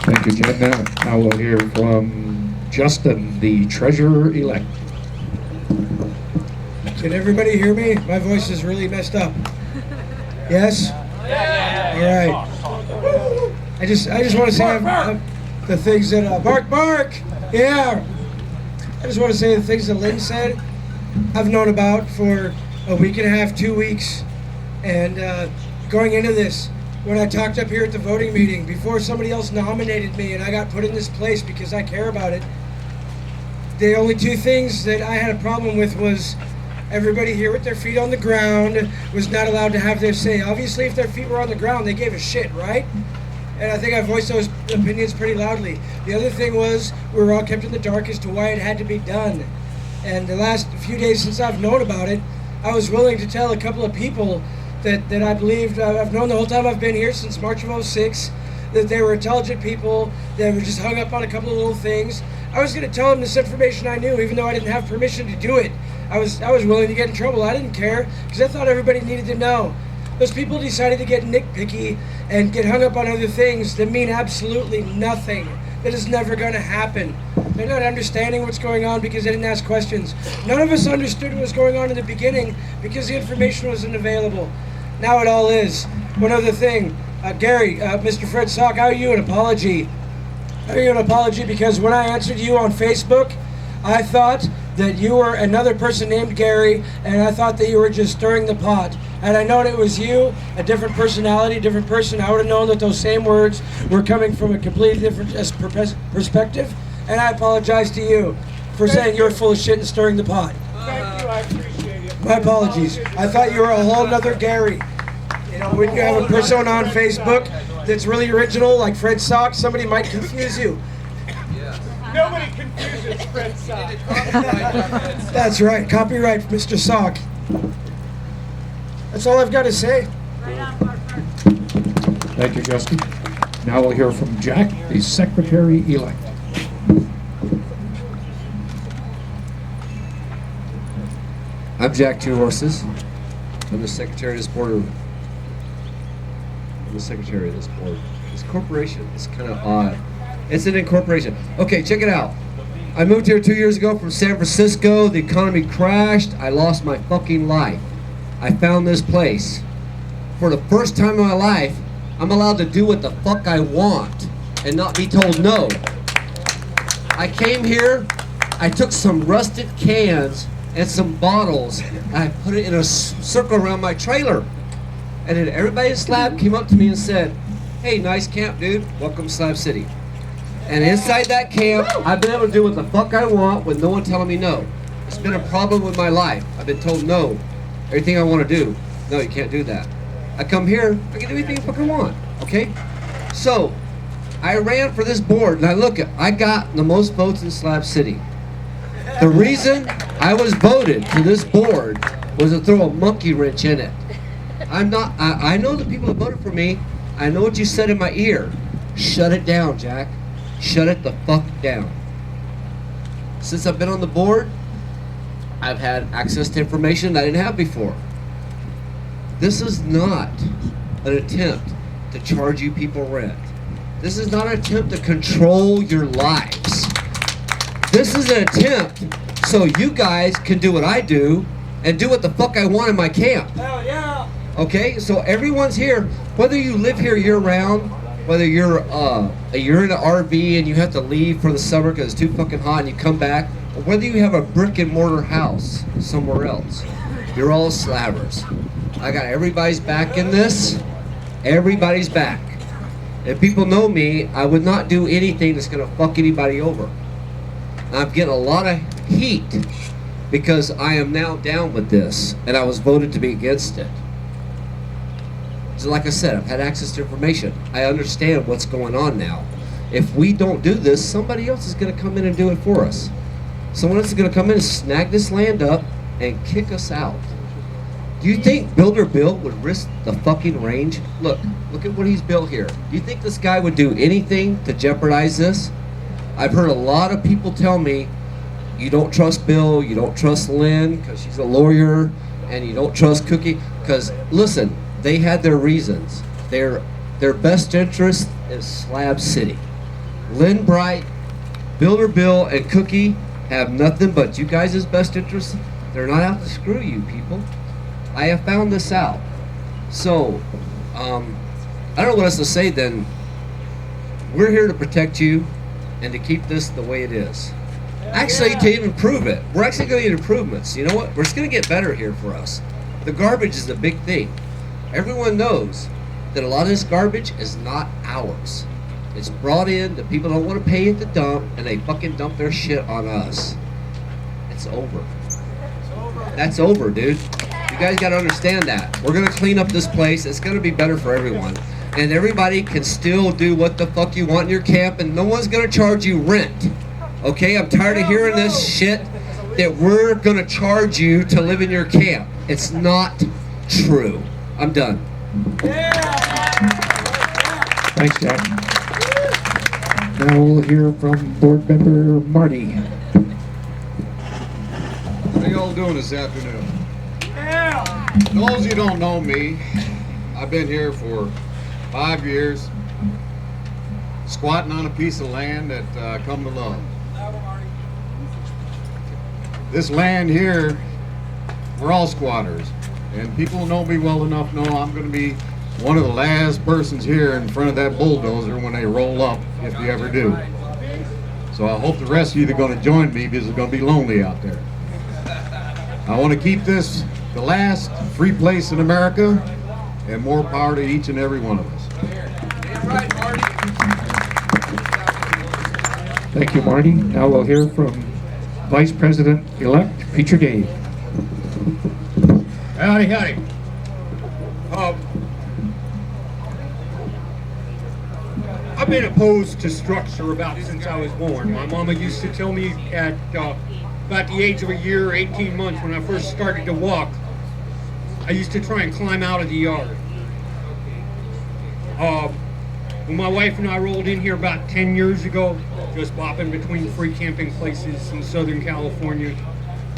Thank you, Jen. Now we'll hear from Justin, the treasurer-elect. Can everybody hear me? My voice is really messed up. Yes? All right. I just want to say the things that bark. Yeah. I just want to say the things that Lynn said. I've known about for a week and a half, 2 weeks, and going into this, when I talked up here at the voting meeting, before somebody else nominated me and I got put in this place because I care about it, the only 2 things that I had a problem with was everybody here with their feet on the ground was not allowed to have their say. Obviously, if their feet were on the ground, they gave a shit, right? And I think I voiced those opinions pretty loudly. The other thing was we were all kept in the dark as to why it had to be done. And the last few days since I've known about it, I was willing to tell a couple of people that I believed, I've known the whole time I've been here since March of '06, that they were intelligent people that were just hung up on a couple of little things. I was going to tell them this information I knew, even though I didn't have permission to do it. I was willing to get in trouble. I didn't care, because I thought everybody needed to know. Those people decided to get nitpicky and get hung up on other things that mean absolutely nothing. That is never going to happen. They're not understanding what's going on because they didn't ask questions. None of us understood what was going on in the beginning because the information wasn't available. Now it all is. One other thing, Gary, Mr. Fred Sock, I owe you an apology. I owe you an apology because when I answered you on Facebook, I thought that you were another person named Gary, and I thought that you were just stirring the pot. Had I known it was you, a different personality, a different person, I would have known that those same words were coming from a completely different perspective, and I apologize to you for saying you're full of shit and stirring the pot. Thank you, I appreciate it. My apologies. I thought you were a whole nother Gary. You know, when you have a persona on Facebook that's really original, like Fred Sock, somebody might confuse you. Nobody confuses Fred Sock. That's right. Copyright, Mr. Sock. That's all I've got to say. Thank you, Justin. Now we'll hear from Jack, the secretary-elect. I'm Jack Two Horses. I'm the secretary of this board. I'm the secretary of this board. This corporation is kind of odd. It's an incorporation. Okay, check it out. I moved here 2 years ago from San Francisco. The economy crashed. I lost my fucking life. I found this place. For the first time in my life, I'm allowed to do what the fuck I want and not be told no. I came here I took some rusted cans and some bottles and I put it in a circle around my trailer. And then everybody in Slab came up to me and said, "Hey, nice camp, dude. Welcome to Slab City." And inside that camp, I've been able to do what the fuck I want with no one telling me no. It's been a problem with my life. I've been told no. Everything I want to do. No, you can't do that. I come here, I can do anything the fuck I want. Okay? So, I ran for this board, and I got the most votes in Slab City. The reason I was voted to this board was to throw a monkey wrench in it. I know the people that voted for me. I know what you said in my ear. Shut it down, Jack. Shut it the fuck down. Since I've been on the board, I've had access to information I didn't have before. This is not an attempt to charge you people rent. This is not an attempt to control your lives. This is an attempt so you guys can do what I do and do what the fuck I want in my camp. Hell yeah! Okay, so everyone's here, whether you live here year round, whether you're in an RV and you have to leave for the summer because it's too fucking hot and you come back, or whether you have a brick and mortar house somewhere else, you're all slabbers. I got everybody's back in this. Everybody's back. If people know me, I would not do anything that's gonna fuck anybody over. I'm getting a lot of heat because I am now down with this and I was voted to be against it. So like I said, I've had access to information. I understand what's going on now. If we don't do this, somebody else is gonna come in and do it for us. Someone else is gonna come in and snag this land up and kick us out. Do you think Builder Bill would risk the fucking range? Look at what he's built here. Do you think this guy would do anything to jeopardize this? I've heard a lot of people tell me, you don't trust Bill, you don't trust Lynn because she's a lawyer, and you don't trust Cookie. Because, listen, they had their reasons. Their best interest is Slab City. Lynn Bright, Builder Bill, and Cookie have nothing but you guys' best interest. They're not out to screw you people. I have found this out. So, I don't know what else to say then. We're here to protect you and to keep this the way it is. Actually, to improve it. We're actually going to get improvements. You know what? We're just going to get better here for us. The garbage is a big thing. Everyone knows that a lot of this garbage is not ours. It's brought in, the people don't want to pay at the dump, and they fucking dump their shit on us. It's over. That's over, dude. You guys got to understand that. We're going to clean up this place. It's going to be better for everyone. And everybody can still do what the fuck you want in your camp, and no one's going to charge you rent. Okay? I'm tired of hearing this shit that we're going to charge you to live in your camp. It's not true. I'm done. Thanks, Jack. Now we'll hear from Board Member Marty. How y'all doing this afternoon? Those who don't know me, I've been here for 5 years, squatting on a piece of land that I come to love. This land here, we're all squatters, and people who know me well enough know I'm going to be one of the last persons here in front of that bulldozer when they roll up, if you ever do. So I hope the rest of you are going to join me because it's going to be lonely out there. I want to keep this the last free place in America, and more power to each and every one of us. Thank you, Marty. Now we'll hear from Vice President-elect Peter Dave. Howdy, howdy. I've been opposed to structure about since I was born. My mama used to tell me at about the age of a year, 18 months, when I first started to walk, I used to try and climb out of the yard. When my wife and I rolled in here about 10 years ago, just bopping between free camping places in Southern California,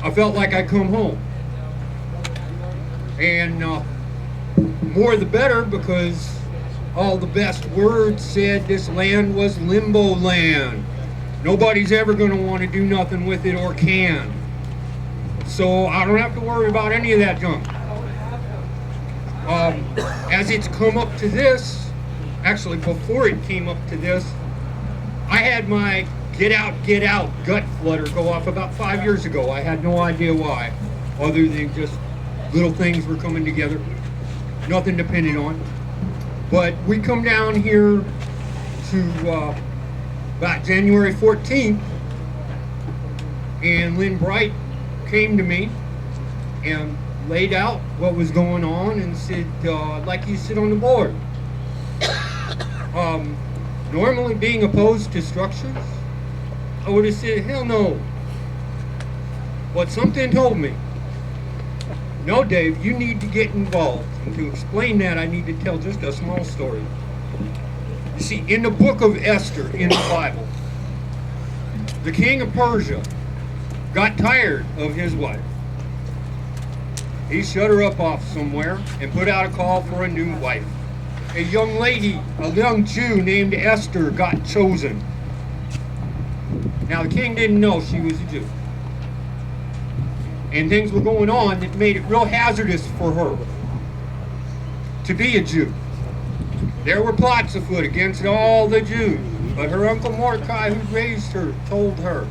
I felt like I come home. And more the better, because all the best words said this land was limbo land. Nobody's ever going to want to do nothing with it or can. So I don't have to worry about any of that junk. As it's come up to this, actually before it came up to this, I had my get out gut flutter go off about 5 years ago. I had no idea why, other than just little things were coming together, nothing dependent on. But we come down here to about January 14th, and Lynn Bright came to me and laid out what was going on and said, I'd like you to sit on the board. Normally being opposed to structures, I would have said, hell no. But something told me, no, Dave, you need to get involved. And to explain that, I need to tell just a small story. You see, in the book of Esther in the Bible, the king of Persia got tired of his wife. He shut her up off somewhere and put out a call for a new wife. A young lady, a young Jew named Esther, got chosen. Now the king didn't know she was a Jew. And things were going on that made it real hazardous for her to be a Jew. There were plots afoot against all the Jews, but her uncle Mordecai, who raised her, told her,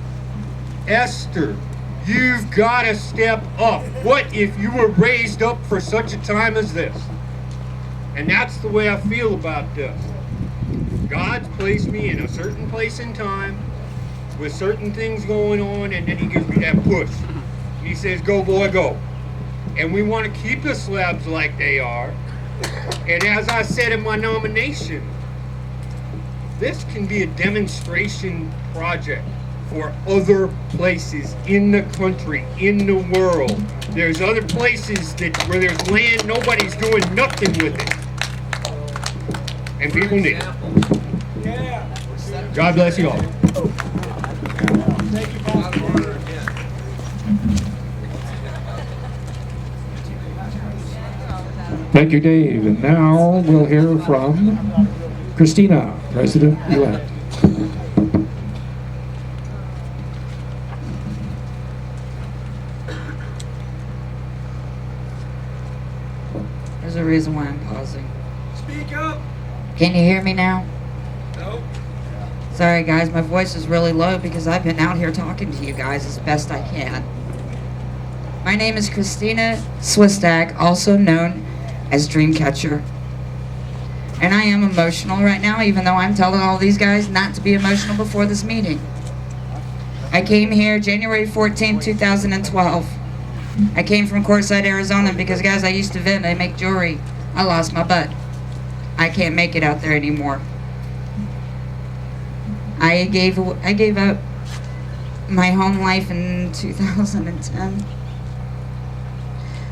Esther, you've got to step up. What if you were raised up for such a time as this? And that's the way I feel about this. God's placed me in a certain place in time with certain things going on, and then he gives me that push. He says, go boy, go. And we want to keep the slabs like they are. And as I said in my nomination, this can be a demonstration project for other places in the country, in the world. There's other places where there's land, nobody's doing nothing with it. And people need it. God bless you all. Thank you, Dave. And now we'll hear from Christina, President-elect. There's a reason why I'm pausing. Speak up. Can you hear me now? No. Sorry guys, my voice is really low because I've been out here talking to you guys as best I can. My name is Christina Swistak, also known as Dreamcatcher. And I am emotional right now, even though I'm telling all these guys not to be emotional before this meeting. I came here January 14, 2012. I came from Quartzsite, Arizona because guys, I used to vend, I make jewelry. I lost my butt. I can't make it out there anymore. I gave up my home life in 2010.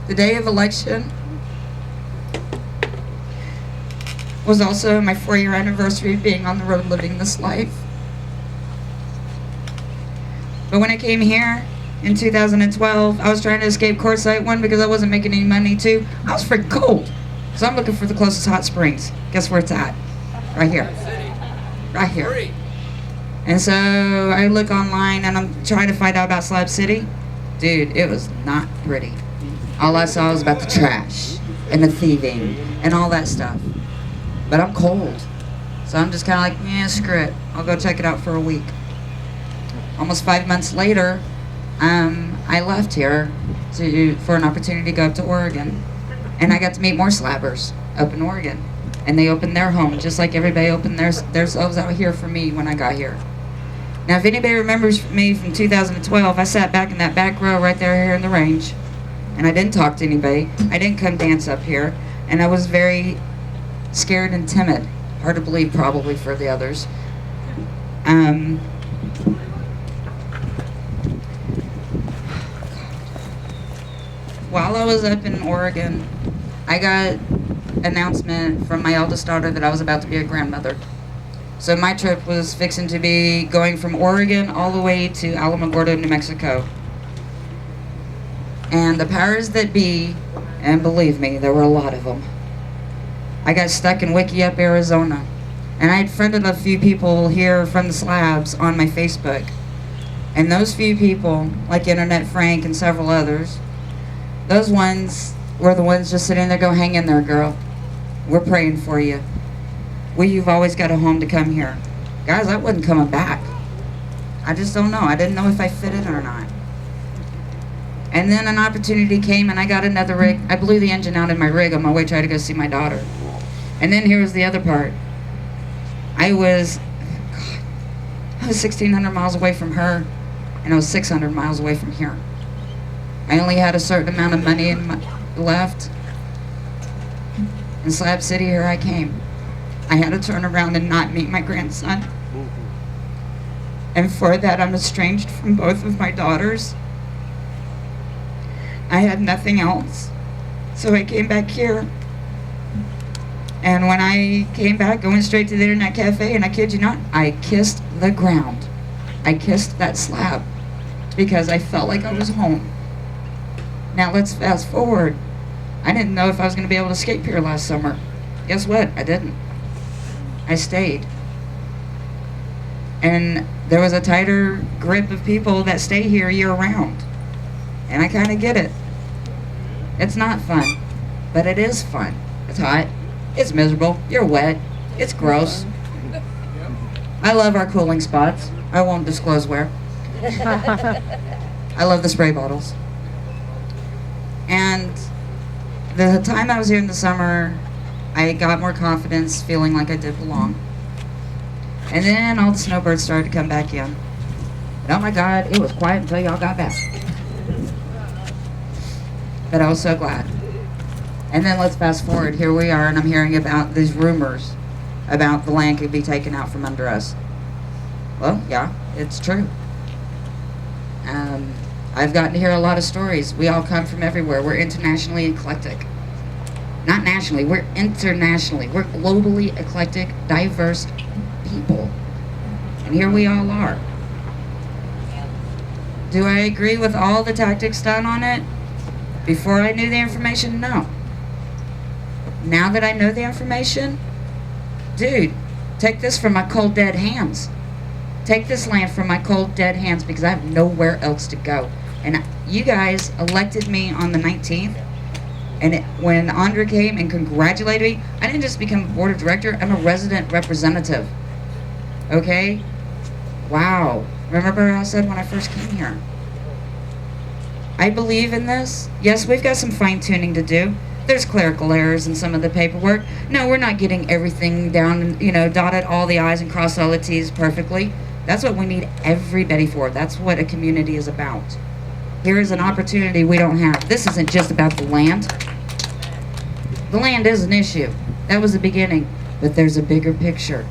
The day of election was also my 4-year anniversary of being on the road living this life. But when I came here in 2012, I was trying to escape Quartzsite, 1, because I wasn't making any money, 2, I was freaking cold. So I'm looking for the closest hot springs. Guess where it's at? Right here. Right here. And so I look online and I'm trying to find out about Slab City. Dude, it was not pretty. All I saw was about the trash and the thieving and all that stuff. But I'm cold. So I'm just kind of like, yeah, screw it. I'll go check it out for a week. Almost 5 months later, I left here for an opportunity to go up to Oregon. And I got to meet more slabbers up in Oregon. And they opened their home, just like everybody opened themselves out here for me when I got here. Now, if anybody remembers me from 2012, I sat back in that back row right there here in the range. And I didn't talk to anybody. I didn't come dance up here. And I was very scared and timid. Hard to believe probably for the others. While I was up in Oregon, I got an announcement from my eldest daughter that I was about to be a grandmother. So my trip was fixing to be going from Oregon all the way to Alamogordo, New Mexico. And the powers that be, and believe me, there were a lot of them, I got stuck in Wickiup, Arizona. And I had friended a few people here from the Slabs on my Facebook. And those few people, like Internet Frank and several others, those ones were the ones just sitting there go, hang in there, girl. We're praying for you. You've always got a home to come here. Guys, I wasn't coming back. I just don't know. I didn't know if I fit in or not. And then an opportunity came and I got another rig. I blew the engine out in my rig on my way trying to go see my daughter. And then here was the other part. I was 1,600 miles away from her, and I was 600 miles away from here. I only had a certain amount of money left. In Slab City, here I came. I had to turn around and not meet my grandson. And for that, I'm estranged from both of my daughters. I had nothing else. So I came back here. And when I came back, going straight to the internet cafe, and I kid you not, I kissed the ground. I kissed that slab because I felt like I was home. Now let's fast forward. I didn't know if I was going to be able to escape here last summer. Guess what? I didn't. I stayed. And there was a tighter grip of people that stay here year round. And I kind of get it. It's not fun, but it is fun. It's hot. It's miserable. You're wet. It's gross. I love our cooling spots. I won't disclose where. I love the spray bottles. And the time I was here in the summer, I got more confidence, feeling like I did belong. And then all the snowbirds started to come back in. And oh my God, it was quiet until y'all got back. But I was so glad. And then let's fast forward. Here we are, and I'm hearing about these rumors about the land could be taken out from under us. Well, yeah, it's true. I've gotten to hear a lot of stories. We all come from everywhere. We're internationally eclectic. Not nationally, we're internationally. We're globally eclectic, diverse people. And here we all are. Do I agree with all the tactics done on it? Before I knew the information, no. Now that I know the information, dude, take this from my cold, dead hands. Take this land from my cold, dead hands because I have nowhere else to go. And you guys elected me on the 19th. And when Andra came and congratulated me, I didn't just become a board of director, I'm a resident representative. Okay? Wow. Remember I said when I first came here? I believe in this. Yes, we've got some fine-tuning to do. There's clerical errors in some of the paperwork. No, we're not getting everything down, dotted all the I's and crossed all the T's perfectly. That's what we need everybody for. That's what a community is about. Here is an opportunity we don't have. This isn't just about the land. The land is an issue. That was the beginning. But there's a bigger picture.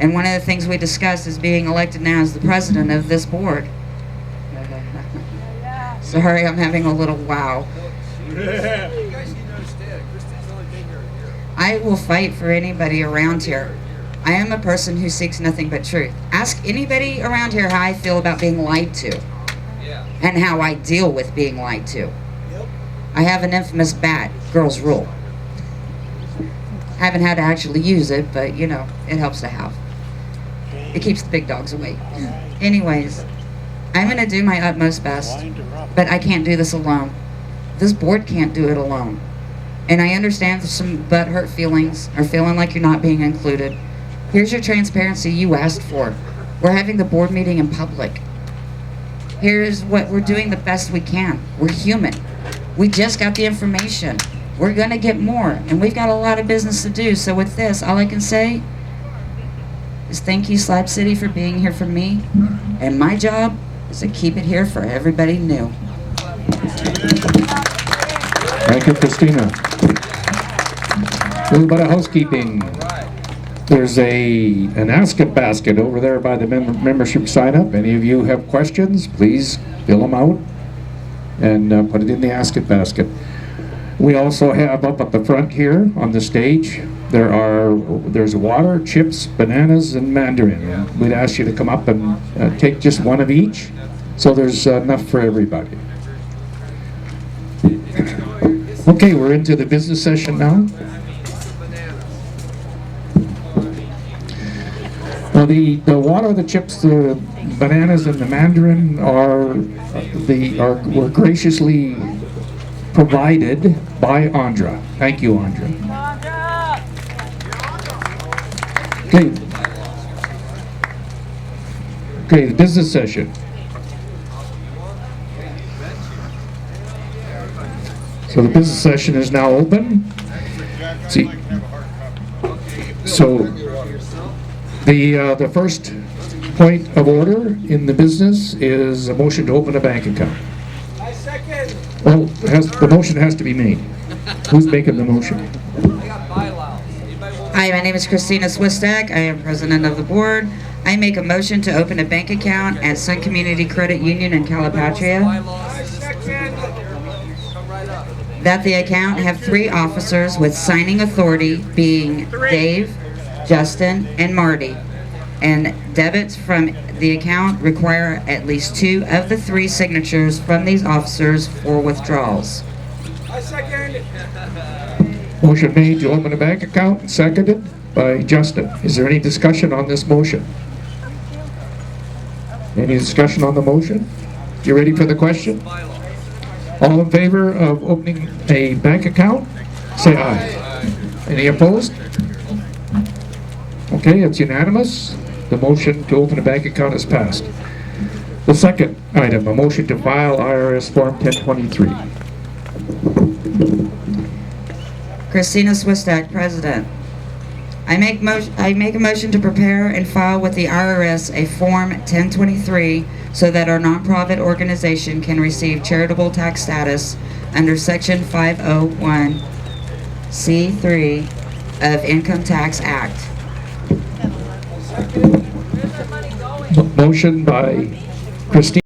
And one of the things we discussed is being elected now as the president of this board. Sorry, I'm having a little wow. I will fight for anybody around here. I am a person who seeks nothing but truth. Ask anybody around here how I feel about being lied to. And how I deal with being lied to. I have an infamous bat, girls rule. I haven't had to actually use it, but it helps to have. It keeps the big dogs away. Anyways, I'm going to do my utmost best, but I can't do this alone. This board can't do it alone. And I understand there's some butthurt feelings or feeling like you're not being included. Here's your transparency you asked for. We're having the board meeting in public. Here's what we're doing the best we can. We're human. We just got the information. We're going to get more, and we've got a lot of business to do. So with this, all I can say is thank you, Slab City, for being here for me. And my job is to keep it here for everybody new. Thank you, Christina. A little bit of housekeeping. There's an Ask It basket over there by the membership sign up. Any of you have questions, please fill them out and put it in the Ask It basket. We also have up at the front here on the stage, there's water, chips, bananas, and mandarin. We'd ask you to come up and take just one of each, so there's enough for everybody. Okay, we're into the business session now. Well, the water, the chips, the bananas, and the mandarin were graciously provided by Andra. Thank you, Andra. Okay. Okay, the business session. So the business session is now open. See, so the first point of order in the business is a motion to open a bank account. I second. Well, the motion has to be made. Who's making the motion? Hi, my name is Christina Swistak. I am president of the board. I make a motion to open a bank account at Sun Community Credit Union in Calipatria. I second. That the account have 3 officers with signing authority, being Dave, Justin, and Marty. And debits from the account require at least 2 of the 3 signatures from these officers for withdrawals. I second. Motion made to open a bank account, seconded by Justin. Is there any discussion on this motion? Any discussion on the motion? You ready for the question? All in favor of opening a bank account, say aye. Any opposed? Okay, it's unanimous. The motion to open a bank account is passed. The second item, a motion to file IRS Form 1023. Christina Swistak, President. I make a motion to prepare and file with the IRS a Form 1023 so that our nonprofit organization can receive charitable tax status under Section 501(c)(3) of Income Tax Act. Motion by Christine.